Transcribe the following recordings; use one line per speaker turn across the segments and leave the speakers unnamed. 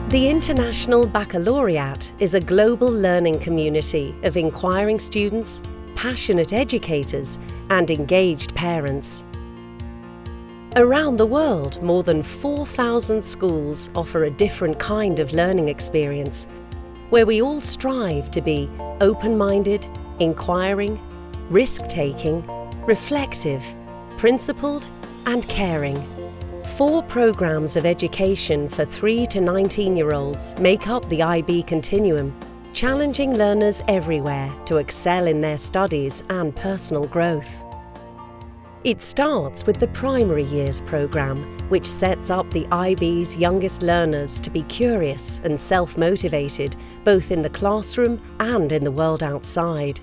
The International Baccalaureate is a global learning community of inquiring students, passionate educators, and engaged parents. Around the world, more than 4,000 schools offer a different kind of learning experience, where we all strive to be open-minded, inquiring, risk-taking, reflective, principled, and caring. 4 programs of education for 3 to 19-year-olds make up the IB Continuum, challenging learners everywhere to excel in their studies and personal growth. It starts with the Primary Years programme, which sets up the IB's youngest learners to be curious and self-motivated, both in the classroom and in the world outside.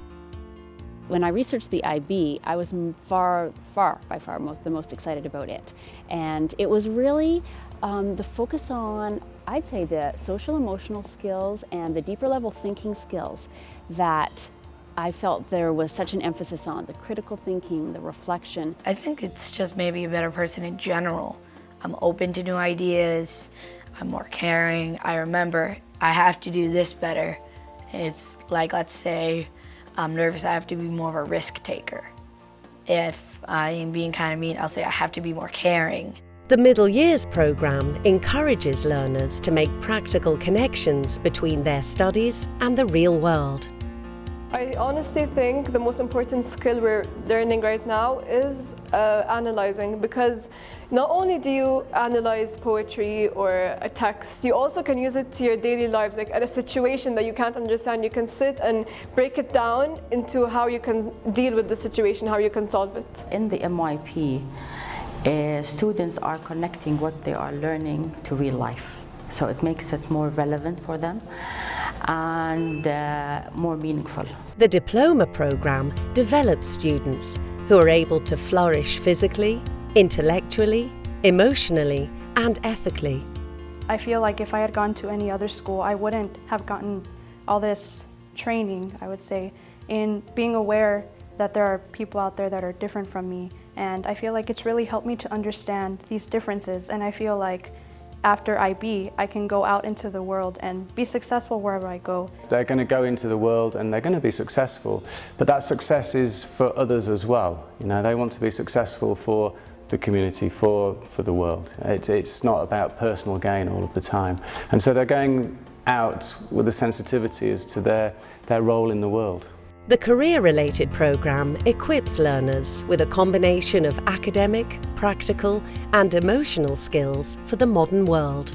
When I researched the IB, I was by far the most excited about it. And it was really the focus on, I'd say, the social emotional skills and the deeper level thinking skills that I felt there was such an emphasis on, the critical thinking, the reflection.
I think it's just made me a better person in general. I'm open to new ideas, I'm more caring. I remember I have to do this better. It's like, let's say, I'm nervous, I have to be more of a risk taker. If I am being kind of mean, I'll say I have to be more caring.
The Middle Years programme encourages learners to make practical connections between their studies and the real world.
I honestly think the most important skill we're learning right now is analyzing, because not only do you analyze poetry or a text, you also can use it to your daily lives. Like at a situation that you can't understand, you can sit and break it down into how you can deal with the situation, how you can solve it.
In the MYP, students are connecting what they are learning to real life. So it makes it more relevant for them and more meaningful.
The Diploma Programme develops students who are able to flourish physically, intellectually, emotionally, and ethically.
I feel like if I had gone to any other school, I wouldn't have gotten all this training, I would say, in being aware that there are people out there that are different from me. And I feel like it's really helped me to understand these differences, and I feel like after IB, I can go out into the world and be successful wherever I go.
They're going to go into the world and they're going to be successful, but that success is for others as well. You know, they want to be successful for the community, for the world. It's not about personal gain all of the time. And so they're going out with a sensitivity as to their role in the world.
The career-related programme equips learners with a combination of academic, practical and emotional skills for the modern world.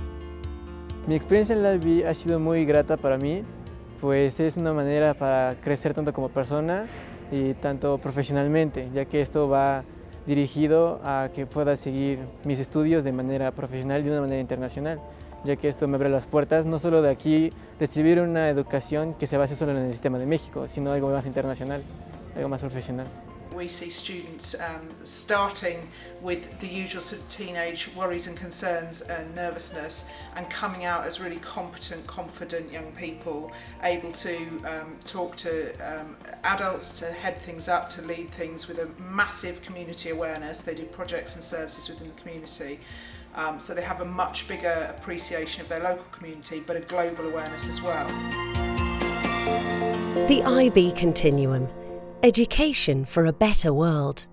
Mi experiencia en la IB ha sido muy grata para mí, pues es una manera para crecer tanto como persona y tanto profesionalmente, ya que esto va dirigido a que pueda seguir mis estudios de manera profesional y de una manera internacional, ya que esto me abre las puertas no solo de aquí recibir una educación que se base solo en el sistema de México, sino algo más internacional, algo más profesional.
We see students starting with the usual sort of teenage worries and concerns and nervousness, and coming out as really competent, confident young people, able to talk to adults, to head things up, to lead things with a massive community awareness. They do projects and services within the community. So they have a much bigger appreciation of their local community, but a global awareness as well.
The IB Continuum. Education for a better world.